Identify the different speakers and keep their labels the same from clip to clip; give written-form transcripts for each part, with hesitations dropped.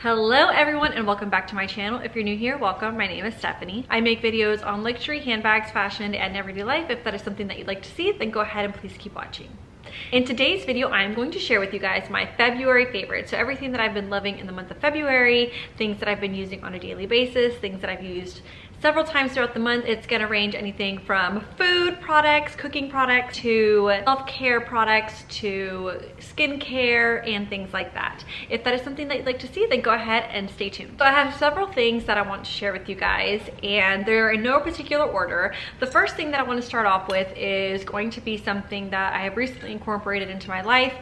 Speaker 1: Hello everyone and welcome back to my channel. If you're new here, welcome. My name is Stephanie. I make videos on luxury handbags, fashion, and everyday life. If that is something that you'd like to see, then go ahead and please keep watching. In today's video, I'm going to share with you guys my February favorites. So everything that I've been loving in the month of February, things that I've been using on a daily basis, things that I've used several times throughout the month. It's gonna range anything from food products, cooking products, to self-care products, to skincare, and things like that. If that is something that you'd like to see, then go ahead and stay tuned. So I have several things that I want to share with you guys, and they're in no particular order. The first thing that I want to start off with is going to be something that I have recently incorporated into my life.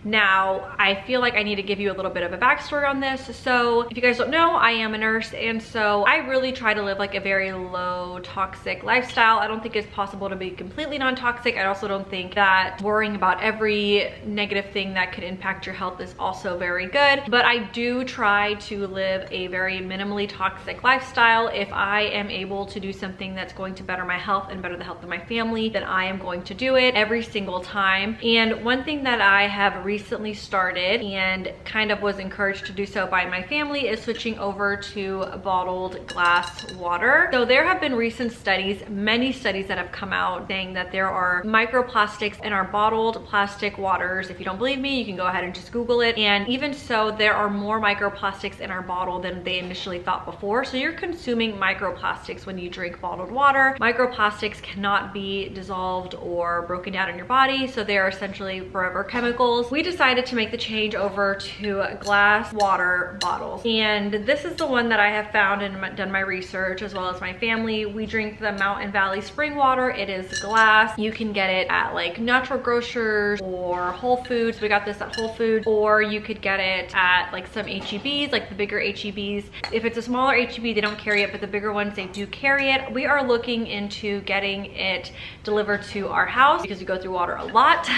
Speaker 1: Now, I feel like I need to give you a little bit of a backstory on this. So if you guys don't know, I am a nurse, and so I really try to live like a very low toxic lifestyle. I don't think it's possible to be completely non-toxic. I also don't think that worrying about every negative thing that could impact your health is also very good, but I do try to live a very minimally toxic lifestyle. If I am able to do something that's going to better my health and better the health of my family, then I am going to do it every single time. And one thing that I have recently started and kind of was encouraged to do so by my family is switching over to bottled glass water. So there have been recent studies, many studies that have come out saying that there are microplastics in our bottled plastic waters. If you don't believe me, you can go ahead and just Google it. And even so, there are more microplastics in our bottle than they initially thought before. So you're consuming microplastics when you drink bottled water. Microplastics cannot be dissolved or broken down in your body, so they are essentially forever chemicals. We decided to make the change over to glass water bottles, and this is the one that I have found and done my research, as well as my family. We drink the Mountain Valley spring water. It is glass. You can get it at like natural grocers or Whole Foods. We got this at Whole Foods, or you could get it at like some HEBs, like the bigger HEBs. If it's a smaller HEB, they don't carry it, but the bigger ones, they do carry it. We are looking into getting it delivered to our house because we go through water a lot.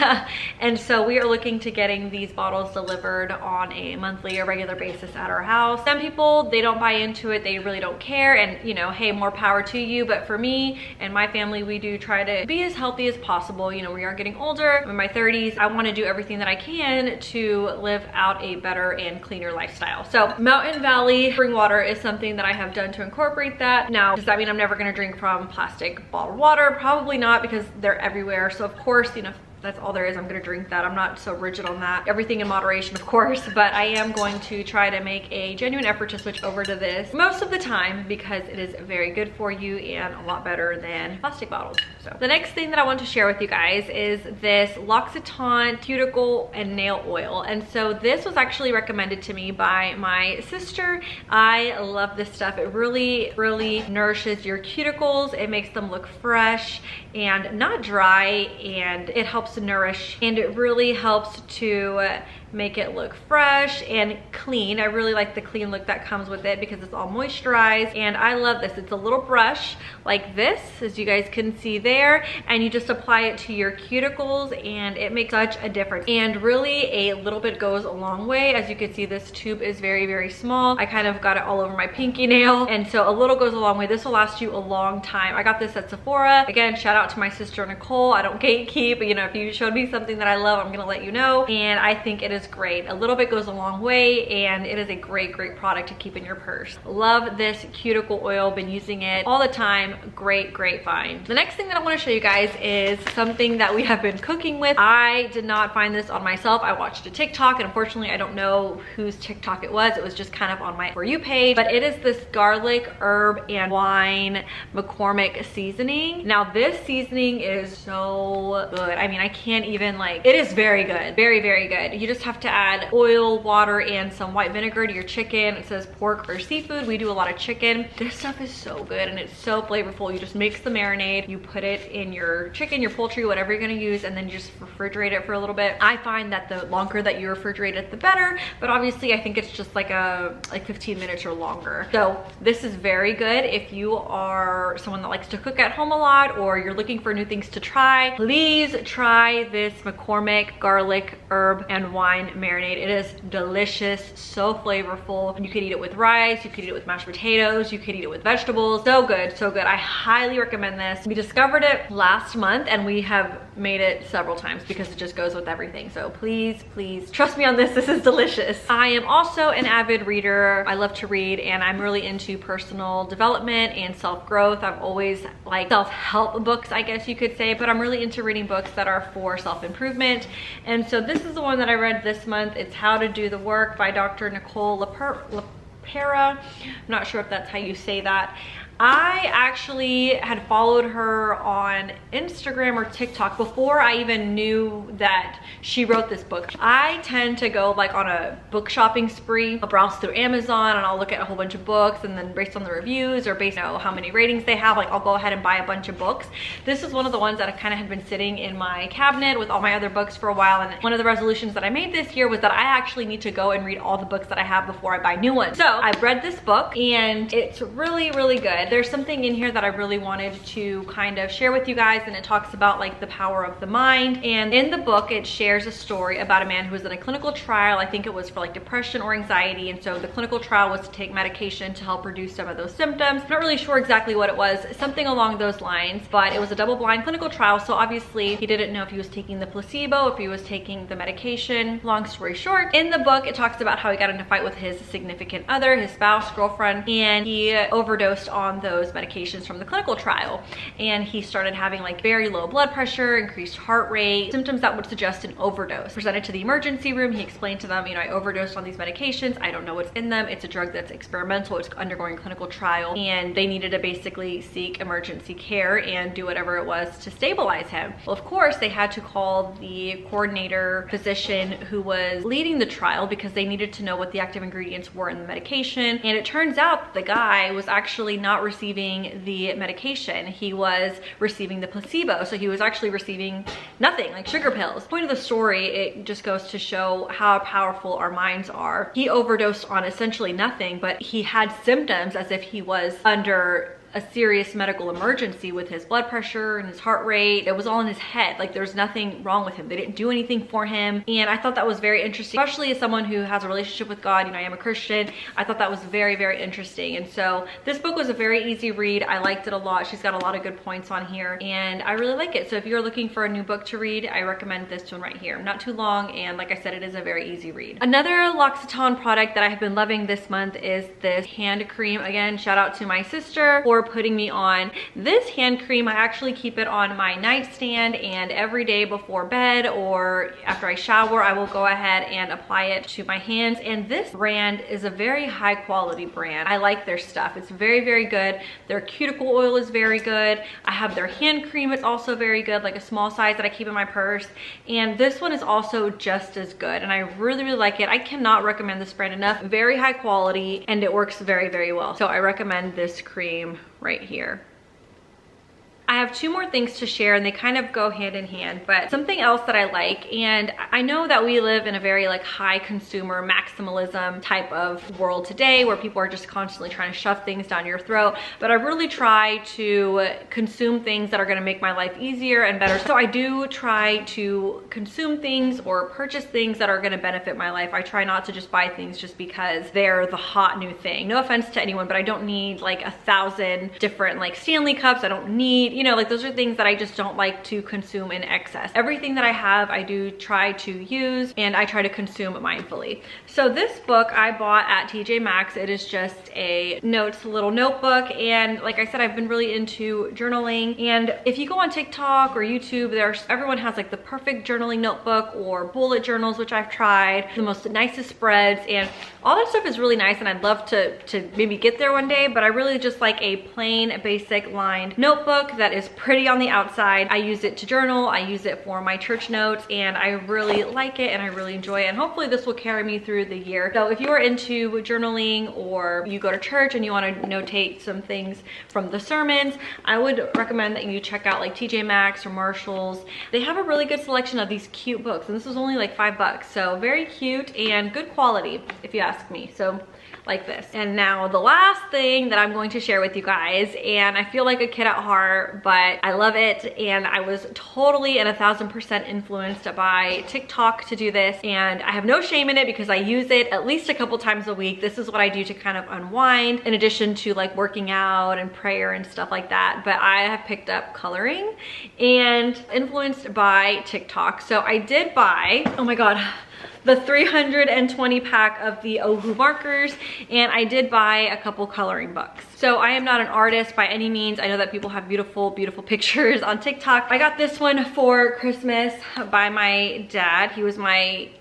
Speaker 1: And so we are looking to getting these bottles delivered on a monthly or regular basis at our house. Some people, they don't buy into it. They really don't care. And you know, hey, more power to you. But for me and my family, we do try to be as healthy as possible. You know, we are getting older. I'm in my 30s. I want to do everything that I can to live out a better and cleaner lifestyle. So Mountain Valley spring water is something that I have done to incorporate that. Now, does that mean I'm never going to drink from plastic bottled water? Probably not, because they're everywhere. So of course, you know, that's all there is, I'm gonna drink that. I'm not so rigid on that. Everything in moderation, of course, but I am going to try to make a genuine effort to switch over to this most of the time because it is very good for you and a lot better than plastic bottles. So the next thing that I want to share with you guys is this L'Occitane cuticle and nail oil. And so this was actually recommended to me by my sister. I love this stuff. It really, really nourishes your cuticles. It makes them look fresh and not dry, and it helps to nourish, and it really helps to make it look fresh and clean. I really like the clean look that comes with it because it's all moisturized, and I love this. It's a little brush like this, as you guys can see there, and you just apply it to your cuticles, and it makes such a difference. And really, a little bit goes a long way. As you can see, this tube is very, very small. I kind of got it all over my pinky nail, and so a little goes a long way. This will last you a long time. I got this at Sephora. Again, shout out to my sister Nicole. I don't gatekeep, but you know, if you showed me something that I love, I'm gonna let you know, and I think it is great. A little bit goes a long way, and it is a great, great product to keep in your purse. Love this cuticle oil. Been using it all the time. Great, great find. The next thing that I want to show you guys is something that we have been cooking with. I did not find this on myself. I watched a TikTok, and unfortunately I don't know whose TikTok it was. It was just kind of on my For You page, but it is this garlic, herb, and wine McCormick seasoning. Now this seasoning is so good. I mean, I can't even like, it is very good. Very, very good. You just have to add oil, water, and some white vinegar to your chicken. It says pork or seafood. We do a lot of chicken. This stuff is so good, and it's so flavorful. You just mix the marinade, you put it in your chicken, your poultry, whatever you're gonna use, and then you just refrigerate it for a little bit. I find that the longer that you refrigerate it, the better, but obviously I think it's just like 15 minutes or longer. So this is very good if you are someone that likes to cook at home a lot, or you're looking for new things to try. Please try this McCormick garlic, herb, and wine double-blind marinade. It is delicious, so flavorful. You could eat it with rice, you could eat it with mashed potatoes, you could eat it with vegetables. So good, so good. I highly recommend this. We discovered it last month and we have made it several times because it just goes with everything. So please, please trust me on this. This is delicious. I am also an avid reader. I love to read and I'm really into personal development and self-growth. I've always liked self-help books, I guess you could say, but I'm really into reading books that are for self-improvement. And so this is the one that I read this month. It's How to Do the Work by Dr. Nicole LaPera. I'm not sure if that's how you say that. I actually had followed her on Instagram or TikTok before I even knew that she wrote this book. I tend to go like on a book shopping spree. I'll browse through Amazon and I'll look at a whole bunch of books, and then based on the reviews or based on how many ratings they have, like I'll go ahead and buy a bunch of books. This is one of the ones that I kind of had been sitting in my cabinet with all my other books for a while, and one of the resolutions that I made this year was that I actually need to go and read all the books that I have before I buy new ones. So I've read this book and it's really, really good. There's something in here that I really wanted to kind of share with you guys, and it talks about like the power of the mind. And in the book it shares a story about a man who was in a clinical trial. I think it was for like depression or anxiety, and so the clinical trial was to take medication to help reduce some of those symptoms. Not really sure exactly what it was, something along those lines, but it was a double-blind clinical trial, so obviously he didn't know if he was taking the placebo, if he was taking the medication. Long story short, in the book it talks about how he got in a fight with his significant other, his spouse, girlfriend, and he overdosed on those medications from the clinical trial, and he started having like very low blood pressure, increased heart rate, symptoms that would suggest an overdose. Presented to the emergency room, he explained to them, you know, I overdosed on these medications, I don't know what's in them, it's a drug that's experimental, it's undergoing clinical trial, and they needed to basically seek emergency care and do whatever it was to stabilize him. Well, of course they had to call the coordinator physician who was leading the trial because they needed to know what the active ingredients were in the medication, and it turns out that the guy was actually not receiving the medication. He was receiving the placebo, so he was actually receiving nothing, like sugar pills. The point of the story, it just goes to show how powerful our minds are. He overdosed on essentially nothing, but he had symptoms as if he was under a serious medical emergency with his blood pressure and his heart rate. It was all in his head. Like there's nothing wrong with him. They didn't do anything for him. And I thought that was very interesting, especially as someone who has a relationship with God. You know, I am a Christian. I thought that was very, very interesting. And so this book was a very easy read. I liked it a lot. She's got a lot of good points on here and I really like it. So if you're looking for a new book to read, I recommend this one right here. Not too long, and like I said, it is a very easy read. Another L'Occitane product that I have been loving this month is this hand cream. Again, shout out to my sister for putting me on this hand cream. I actually keep it on my nightstand, and every day before bed or after I shower, I will go ahead and apply it to my hands. And this brand is a very high quality brand. I like their stuff. It's very, very good. Their cuticle oil is very good. I have their hand cream. It's also very good, like a small size that I keep in my purse. And this one is also just as good. And I really, really like it. I cannot recommend this brand enough. Very high quality, and it works very, very well. So I recommend this cream right here. I have two more things to share, and they kind of go hand in hand, but something else that I like, and I know that we live in a very like high consumer maximalism type of world today where people are just constantly trying to shove things down your throat, but I really try to consume things that are going to make my life easier and better. So I do try to consume things or purchase things that are going to benefit my life. I try not to just buy things just because they're the hot new thing. No offense to anyone, but I don't need like 1,000 different like Stanley cups. I don't need, you know, like those are things that I just don't like to consume in excess. Everything that I have, I do try to use, and I try to consume mindfully. So this book I bought at TJ Maxx. It is just a little notebook, and like I said, I've been really into journaling. And if you go on TikTok or YouTube, everyone has like the perfect journaling notebook or bullet journals, which I've tried, the most nicest spreads, and all that stuff is really nice, and I'd love to maybe get there one day, but I really just like a plain basic lined notebook that is pretty on the outside. I use it to journal, I use it for my church notes, and I really like it and I really enjoy it, and hopefully this will carry me through the year. So if you are into journaling, or you go to church and you want to notate some things from the sermons, I would recommend that you check out like TJ Maxx or Marshalls. They have a really good selection of these cute books, and this was only like $5, so very cute and good quality if you ask me. So like this. And now the last thing that I'm going to share with you guys, and I feel like a kid at heart, but I love it, and I was totally and 1000% influenced by TikTok to do this, and I have no shame in it because I use it at least a couple times a week. This is what I do to kind of unwind in addition to like working out and prayer and stuff like that. But I have picked up coloring and influenced by TikTok. So I did buy, oh my God, the 320 pack of the Ohuhu markers, and I did buy a couple coloring books. So I am not an artist by any means. I know that people have beautiful, beautiful pictures on TikTok. I got this one for Christmas by my dad.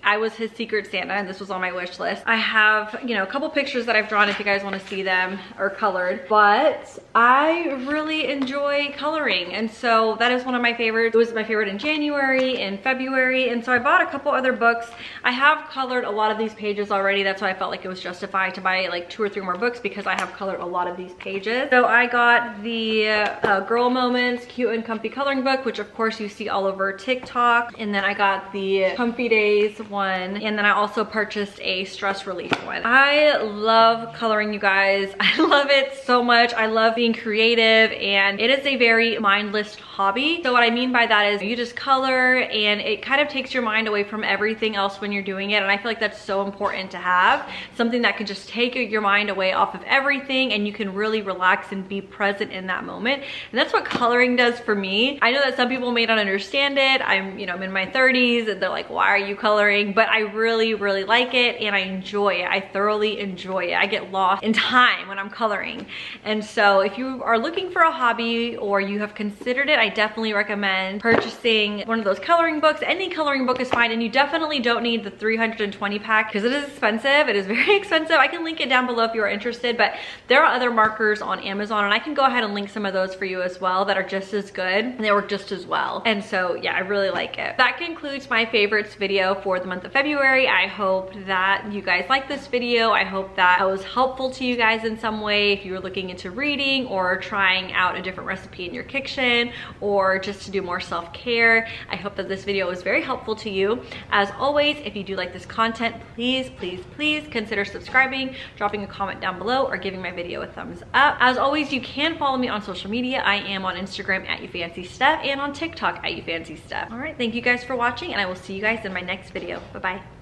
Speaker 1: I was his secret Santa, and this was on my wish list. I have, you know, a couple pictures that I've drawn if you guys want to see them, or colored, but I really enjoy coloring. And so that is one of my favorites. It was my favorite in January and February. And so I bought a couple other books. I have colored a lot of these pages already. That's why I felt like it was justified to buy like 2 or 3 more books, because I have colored a lot of these pages. So I got the Girl Moments Cute and Comfy coloring book, which of course you see all over TikTok. And then I got the Comfy Days one. And then I also purchased a stress relief one. I love coloring, you guys. I love it so much. I love being creative, and it is a very mindless hobby. So what I mean by that is you just color, and it kind of takes your mind away from everything else when you're doing it. And I feel like that's so important to have something that can just take your mind away off of everything, and you can really relax and be present in that moment. And that's what coloring does for me. I know that some people may not understand it. I'm in my 30s, and they're like, why are you coloring? But I really, really like it, and I enjoy it. I thoroughly enjoy it. I get lost in time when I'm coloring. And so if you are looking for a hobby, or you have considered it, I definitely recommend purchasing one of those coloring books. Any coloring book is fine, and you definitely don't need the 320 pack because it is expensive. It is very expensive. I can link it down below if you are interested, but there are other markers on Amazon, and I can go ahead and link some of those for you as well that are just as good, and they work just as well. And so yeah, I really like it. That concludes my favorites video for the month of February. I hope that you guys like this video. I hope that I was helpful to you guys in some way if you were looking into reading or trying out a different recipe in your kitchen, or just to do more self-care. I hope that this video was very helpful to you. As always, if you do like this content, please, please, please consider subscribing, dropping a comment down below, or giving my video a thumbs up. As always, you can follow me on social media. I am on Instagram at YouFancySteph and on TikTok at YouFancySteph. All right, thank you guys for watching, and I will see you guys in my next video. Bye-bye.